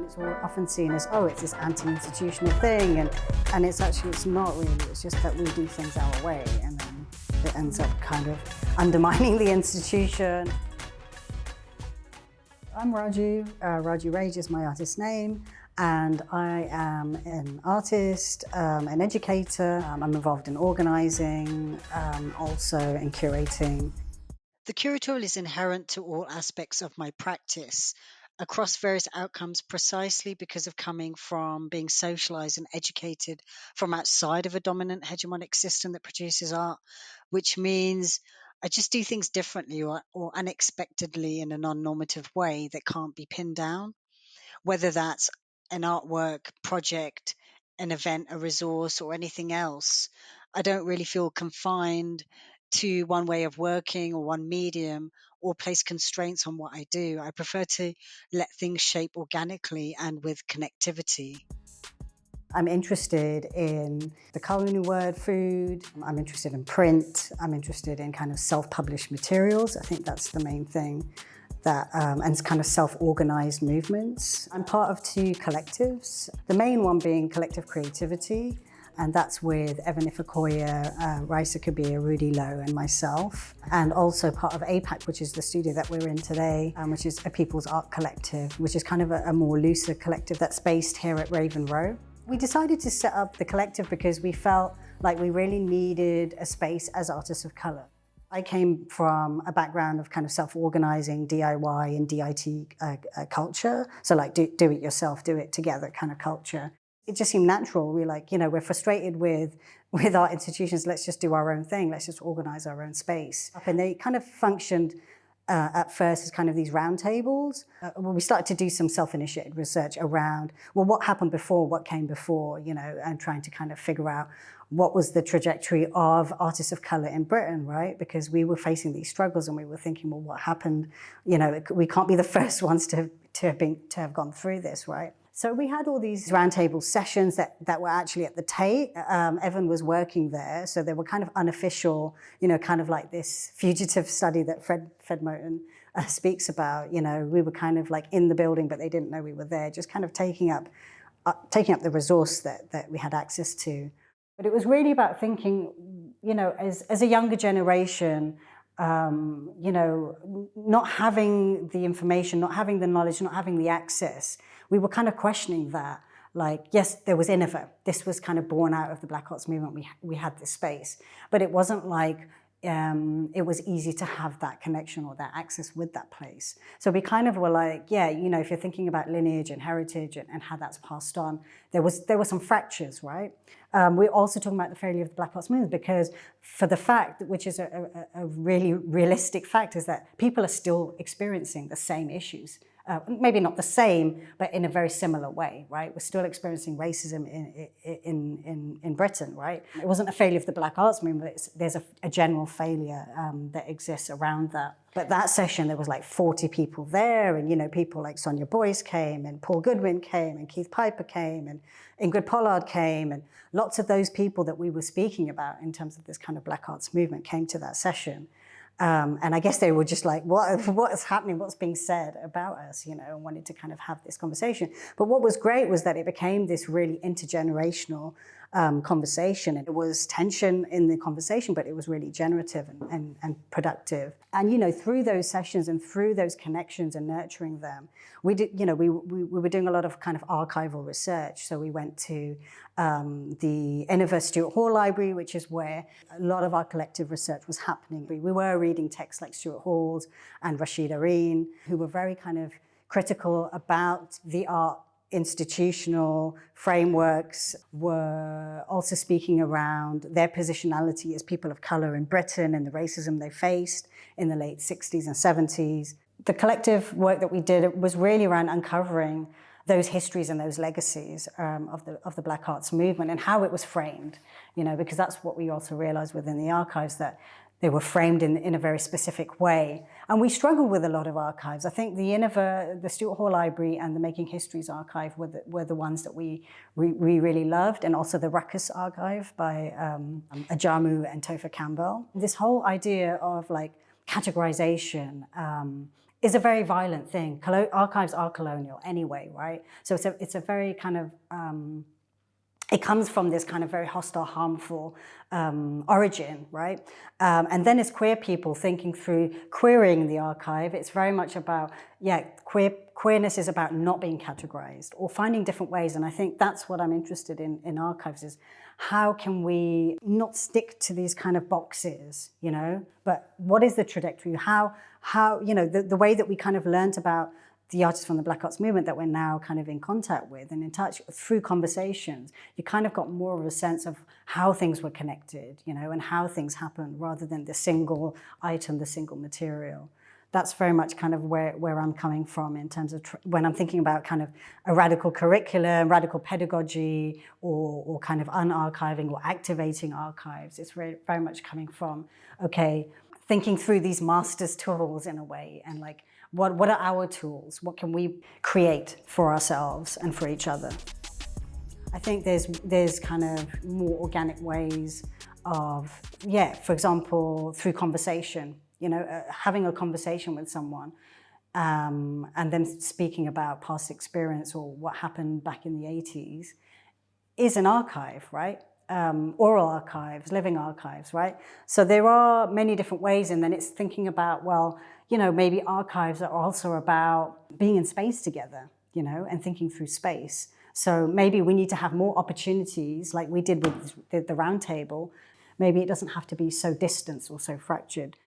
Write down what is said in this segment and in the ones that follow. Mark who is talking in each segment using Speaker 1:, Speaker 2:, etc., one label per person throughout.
Speaker 1: It's often seen as, oh, it's this anti-institutional thing, and it's actually, it's not really. It's just that we do things our way, and then it ends up kind of undermining the institution. I'm Raju. Raju Rage is my artist name, and I am an artist, an educator. I'm involved in organising, also in curating.
Speaker 2: The curatorial is inherent to all aspects of my practice across various outcomes precisely because of coming from being socialized and educated from outside of a dominant hegemonic system that produces art, which means I just do things differently or unexpectedly in a non-normative way that can't be pinned down, whether that's an artwork, project, an event, a resource, or anything else. I don't really feel confined to one way of working or one medium or place constraints on what I do. I prefer to let things shape organically and with connectivity.
Speaker 1: I'm interested in the culinary word, food. I'm interested in print. I'm interested in kind of self-published materials. I think that's the main thing. And kind of self-organized movements. I'm part of two collectives, the main one being Collective Creativity, and that's with Evan Ifakoya, Raisa Kabir, Rudy Lowe, and myself. And also part of APAC, which is the studio that we're in today, which is a People's Art Collective, which is kind of a more looser collective that's based here at Raven Row. We decided to set up the collective because we felt like we really needed a space as artists of color. I came from a background of kind of self-organizing, DIY and DIT culture. So like do it yourself, do it together kind of culture. It just seemed natural. We're like, we're frustrated with our institutions. Let's just do our own thing. Let's just organize our own space. And they kind of functioned at first as kind of these roundtables. We started to do some self-initiated research around, well, what happened before, what came before, and trying to kind of figure out what was the trajectory of artists of color in Britain, right? Because we were facing these struggles and we were thinking, well, what happened? We can't be the first ones to have gone through this, right? So we had all these roundtable sessions that were actually at the Tate. Evan was working there, so they were kind of unofficial, kind of like this fugitive study that Fred Moten speaks about. We were kind of like in the building, but they didn't know we were there, just kind of taking up the resource that we had access to. But it was really about thinking, as a younger generation, not having the information, not having the knowledge, not having the access. We were kind of questioning that. Like, yes, there was Innova. This was kind of born out of the Black Arts movement. We had this space. But it wasn't like it was easy to have that connection or that access with that place. So we kind of were like, if you're thinking about lineage and heritage and how that's passed on, there were some fractures, right? We're also talking about the failure of the Black Arts movement because for the fact, which is a really realistic fact, is that people are still experiencing the same issues. Maybe not the same, but in a very similar way, right? We're still experiencing racism in Britain, right? It wasn't a failure of the Black Arts movement, but there's a general failure that exists around that. But that session, there was like 40 people there, and people like Sonia Boyce came, and Paul Goodwin came, and Keith Piper came, and Ingrid Pollard came, and lots of those people that we were speaking about in terms of this kind of Black Arts movement came to that session. And I guess they were just like, what is happening? What's being said about us, and wanted to kind of have this conversation. But what was great was that it became this really intergenerational conversation. And there was tension in the conversation, but it was really generative and productive. And, through those sessions and through those connections and nurturing them, we did, we were doing a lot of kind of archival research. So we went to the Innova Stuart Hall Library, which is where a lot of our collective research was happening. We were reading texts like Stuart Hall's and Rashid Areen, who were very kind of critical about the art institutional frameworks, were also speaking around their positionality as people of color in Britain and the racism they faced in the late 60s and 70s. The collective work that we did was really around uncovering those histories and those legacies of the Black Arts movement and how it was framed, because that's what we also realized within the archives, that they were framed in a very specific way. And we struggled with a lot of archives. I think the Innova, the Stuart Hall Library and the Making Histories Archive were the ones that we really loved, and also the Ruckus Archive by Ajamu and Topher Campbell. This whole idea of like categorization is a very violent thing. Archives are colonial anyway, right? So it's a very kind of, it comes from this kind of very hostile, harmful origin, right? And then as queer people thinking through queering the archive, it's very much about, queerness is about not being categorized or finding different ways. And I think that's what I'm interested in archives, is how can we not stick to these kind of boxes, you know, but what is the trajectory? How you know, the way that we kind of learned about the artists from the Black Arts Movement that we're now kind of in contact with and in touch through conversations, you kind of got more of a sense of how things were connected, you know, and how things happened rather than the single item, the single material. That's very much kind of where I'm coming from in terms of when I'm thinking about kind of a radical curriculum, radical pedagogy, or kind of unarchiving or activating archives. It's very much coming from, okay, thinking through these master's tools in a way, and like, what are our tools? What can we create for ourselves and for each other? I think there's kind of more organic ways of, for example, through conversation, you know, having a conversation with someone and them speaking about past experience or what happened back in the 80s is an archive, right? Oral archives, living archives, right? So there are many different ways, and then it's thinking about, well, you know, maybe archives are also about being in space together, you know, and thinking through space. So maybe we need to have more opportunities like we did with the roundtable. Maybe it doesn't have to be so distant or so fractured.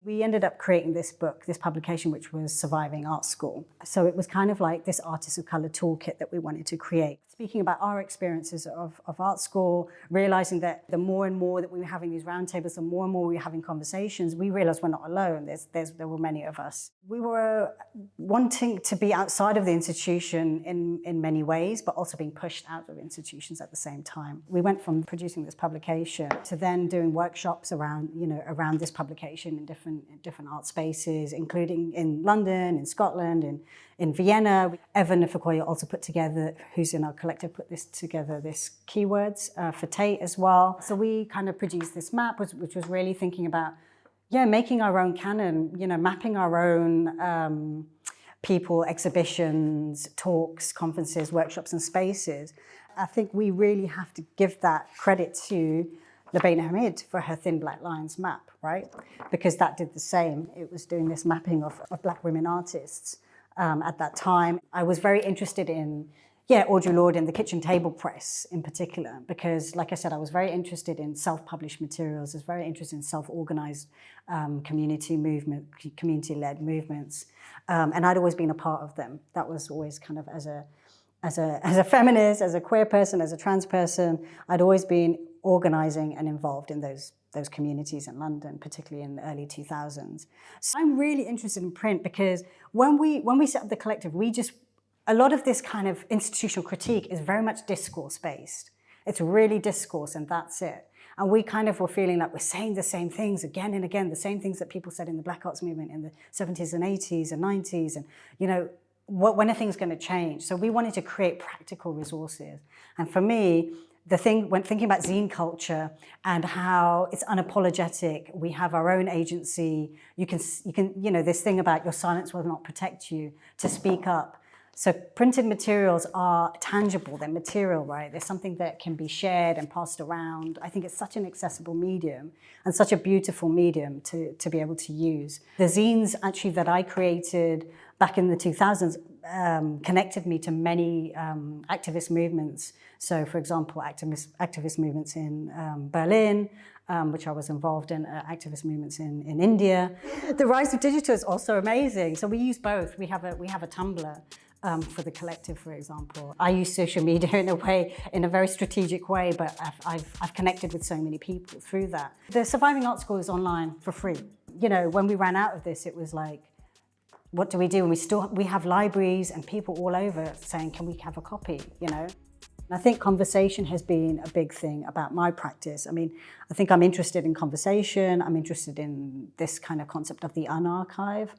Speaker 1: We ended up creating this book, this publication, which was Surviving Art School. So it was kind of like this Artists of Colour toolkit that we wanted to create. Speaking about our experiences of art school, realizing that the more and more that we were having these roundtables, the more and more we were having conversations, we realized we're not alone. There were many of us. We were wanting to be outside of the institution in many ways, but also being pushed out of institutions at the same time. We went from producing this publication to then doing workshops around this publication in different art spaces, including in London, in Scotland, in Vienna. Evan Fukoya also put together, who's in our collective, put this together, this keywords for Tate as well. So we kind of produced this map, which was really thinking about, making our own canon, you know, mapping our own people, exhibitions, talks, conferences, workshops, and spaces. I think we really have to give that credit to Lubaina Hamid for her Thin Black Lines map, right? Because that did the same. It was doing this mapping of Black women artists at that time. I was very interested in, Audre Lorde and the kitchen table press in particular, because like I said, I was very interested in self-published materials. I was very interested in self-organized community-led movements. And I'd always been a part of them. That was always kind of as a feminist, as a queer person, as a trans person, I'd always been organizing and involved in those communities in London, particularly in the early 2000s. So I'm really interested in print because when we set up the collective, a lot of this kind of institutional critique is very much discourse-based. It's really discourse and that's it. And we kind of were feeling like we're saying the same things again and again, the same things that people said in the Black Arts Movement in the 70s and 80s and 90s. And, you know, when are things going to change? So we wanted to create practical resources. And for me, when thinking about zine culture and how it's unapologetic, we have our own agency. You can, this thing about your silence will not protect you, to speak up. So printed materials are tangible, they're material, right? They're something that can be shared and passed around. I think it's such an accessible medium and such a beautiful medium to be able to use. The zines actually that I created back in the 2000s connected me to many activist movements. So for example, activist movements in Berlin, which I was involved in, activist movements in India. The rise of digital is also amazing. So we use both. We have a Tumblr for the collective, for example. I use social media in a very strategic way, but I've connected with so many people through that. The Surviving Art School is online for free. You know, when we ran out of this, it was like, what do we do? And we have libraries and people all over saying, can we have a copy, you know? And I think conversation has been a big thing about my practice. I mean, I think I'm interested in conversation. I'm interested in this kind of concept of the unarchive.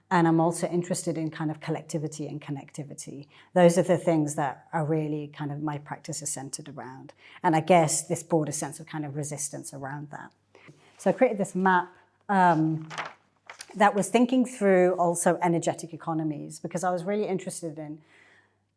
Speaker 1: And I'm also interested in kind of collectivity and connectivity. Those are the things that are really kind of my practice is centered around. And I guess this broader sense of kind of resistance around that. So I created this map that was thinking through also energetic economies, because I was really interested in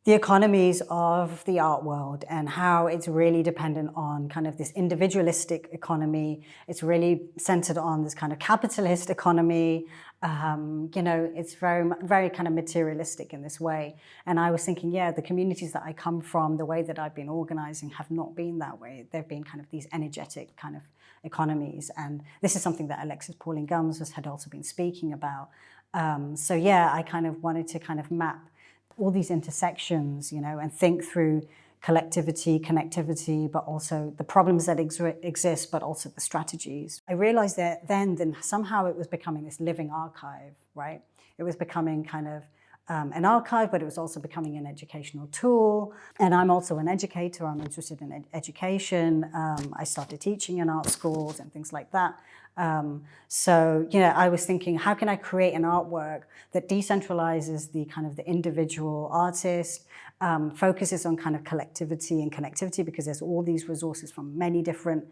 Speaker 1: the economies of the art world and how it's really dependent on kind of this individualistic economy. It's really centered on this kind of capitalist economy. It's very kind of materialistic in this way. And I was thinking, yeah, the communities that I come from, the way that I've been organizing have not been that way. They've been kind of these energetic kind of economies. And this is something that Alexis Pauline Gumbs had also been speaking about. So yeah, I kind of wanted to kind of map all these intersections, and think through collectivity, connectivity, but also the problems that exist, but also the strategies. I realized that then somehow it was becoming this living archive, right? It was becoming kind of an archive, but it was also becoming an educational tool. And I'm also an educator. I'm interested in education. I started teaching in art schools and things like that. I was thinking, how can I create an artwork that decentralizes the kind of the individual artist, focuses on kind of collectivity and connectivity, because there's all these resources from many different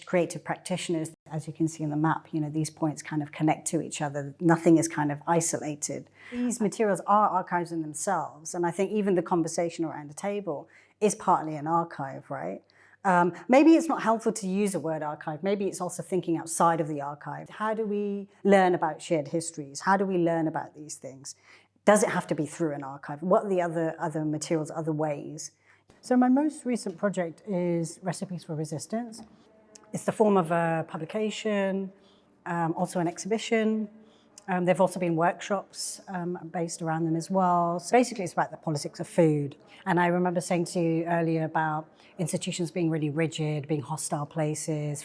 Speaker 1: creative practitioners. As you can see in the map, these points kind of connect to each other. Nothing is kind of isolated. These materials are archives in themselves. And I think even the conversation around the table is partly an archive, right? Maybe it's not helpful to use the word archive. Maybe it's also thinking outside of the archive. How do we learn about shared histories? How do we learn about these things? Does it have to be through an archive? What are the other materials, other ways? So my most recent project is Recipes for Resistance. It's the form of a publication, also an exhibition. There have also been workshops based around them as well. So basically, it's about the politics of food. And I remember saying to you earlier about institutions being really rigid, being hostile places,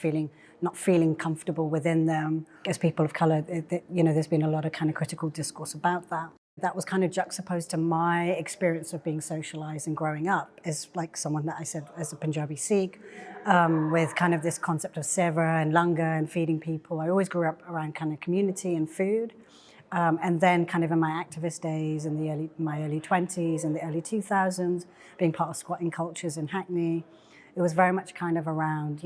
Speaker 1: not feeling comfortable within them. As people of color, there's been a lot of kind of critical discourse about that. That was kind of juxtaposed to my experience of being socialized and growing up as like someone that I said as a Punjabi Sikh, with kind of this concept of seva and langar and feeding people. I always grew up around kind of community and food. And then kind of in my activist days in my early 20s and the early 2000s, being part of squatting cultures in Hackney, it was very much kind of around,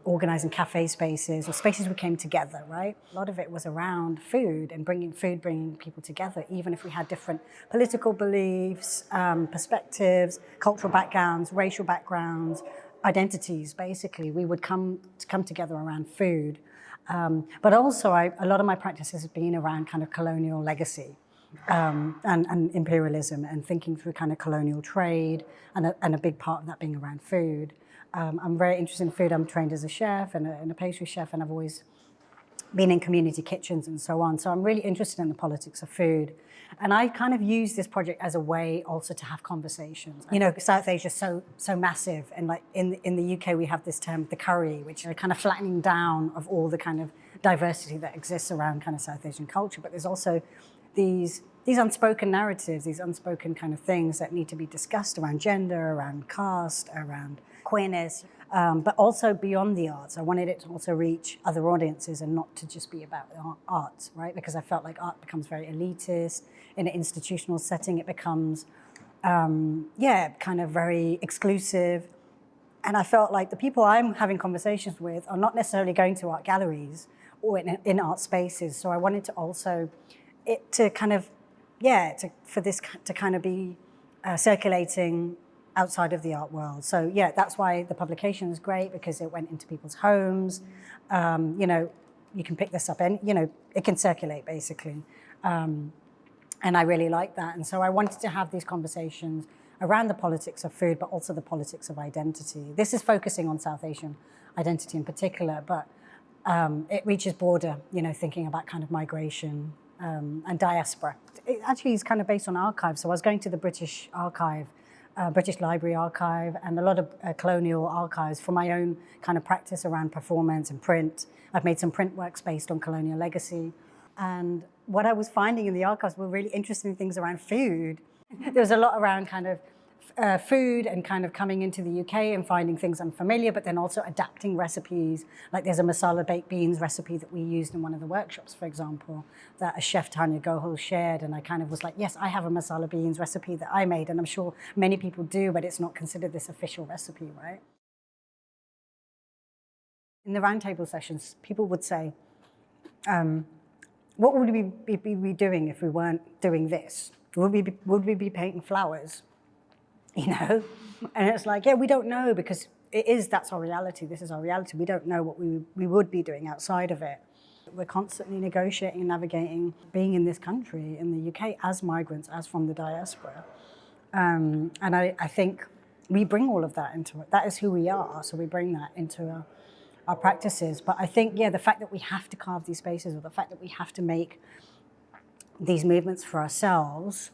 Speaker 1: organizing cafe spaces or spaces we came together, right? A lot of it was around food and bringing people together, even if we had different political beliefs, perspectives, cultural backgrounds, racial backgrounds, identities, basically. We would come together around food. But also, a lot of my practice has been around kind of colonial legacy and imperialism and thinking through kind of colonial trade and a big part of that being around food. I'm very interested in food. I'm trained as a chef and a pastry chef, and I've always been in community kitchens and so on. So I'm really interested in the politics of food. And I kind of use this project as a way also to have conversations. South Asia is so massive. And like in the UK, we have this term, the curry, which are kind of flattening down of all the kind of diversity that exists around kind of South Asian culture. But there's also these unspoken narratives, these unspoken kind of things that need to be discussed around gender, around caste, around queerness, but also beyond the arts. I wanted it to also reach other audiences and not to just be about art, right? Because I felt like art becomes very elitist. In an institutional setting, it becomes, kind of very exclusive. And I felt like the people I'm having conversations with are not necessarily going to art galleries or in art spaces. So I wanted to also, for this to kind of be circulating outside of the art world. So yeah, that's why the publication is great, because it went into people's homes. You can pick this up and, it can circulate basically. And I really like that. And so I wanted to have these conversations around the politics of food, but also the politics of identity. This is focusing on South Asian identity in particular, but it reaches broader, thinking about kind of migration and diaspora. It actually is kind of based on archives. So I was going to the British Archive, British Library Archive, and a lot of colonial archives for my own kind of practice around performance and print. I've made some print works based on colonial legacy. And what I was finding in the archives were really interesting things around food. There was a lot around kind of food and kind of coming into the UK and finding things unfamiliar, but then also adapting recipes. Like there's a masala baked beans recipe that we used in one of the workshops, for example, that a chef, Tanya Gohal, shared. And I kind of was like, yes, I have a masala beans recipe that I made. And I'm sure many people do, but it's not considered this official recipe, right? In the roundtable sessions, people would say, what would we be doing if we weren't doing this? Would we be painting flowers? You know? And it's like, yeah, we don't know, because that's our reality. This is our reality. We don't know what we would be doing outside of it. We're constantly negotiating, navigating, being in this country, in the UK, as migrants, as from the diaspora. And I think we bring all of that into it. That is who we are, so we bring that into our practices. But I think, yeah, the fact that we have to carve these spaces, or the fact that we have to make these movements for ourselves,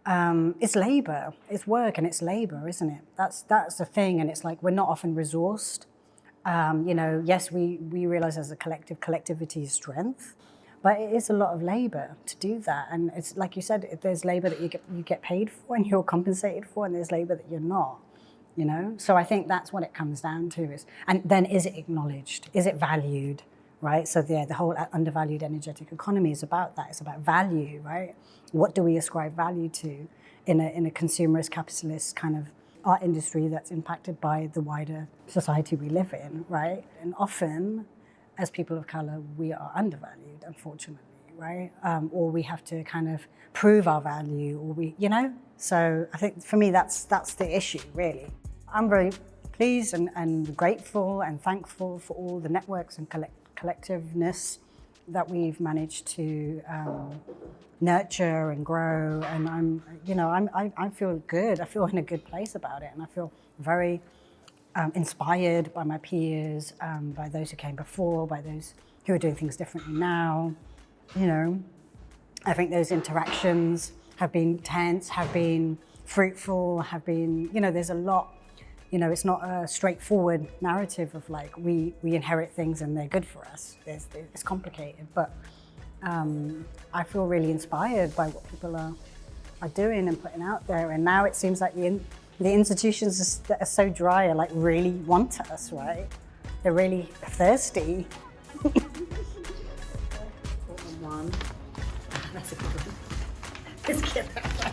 Speaker 1: it's labor, it's work, and it's labor, isn't it? That's the thing, and it's like we're not often resourced. You know, yes, we realize as a collectivity is strength, but it is a lot of labor to do that. And it's like you said, there's labor that you get paid for and you're compensated for, and there's labor that you're not. You know, so I think that's what it comes down to and then is it acknowledged? Is it valued? Right? So the whole undervalued energetic economy is about that. It's about value, right? What do we ascribe value to in a consumerist, capitalist kind of art industry that's impacted by the wider society we live in, right? And often, as people of color, we are undervalued, unfortunately, right? Or we have to kind of prove our value, or you know? So I think for me, that's the issue, really. I'm very pleased and grateful and thankful for all the networks and collectiveness that we've managed to nurture and grow. And I feel good. I feel in a good place about it, and I feel very inspired by my peers, by those who came before, by those who are doing things differently now. You know, I think those interactions have been tense, have been fruitful, have been, you know, there's a lot. You know, it's not a straightforward narrative of like we inherit things and they're good for us. It's complicated, but I feel really inspired by what people are doing and putting out there. And now it seems like the institutions that are so dry are like really want us, right? They're really thirsty. One. That's a good one. Let's get that.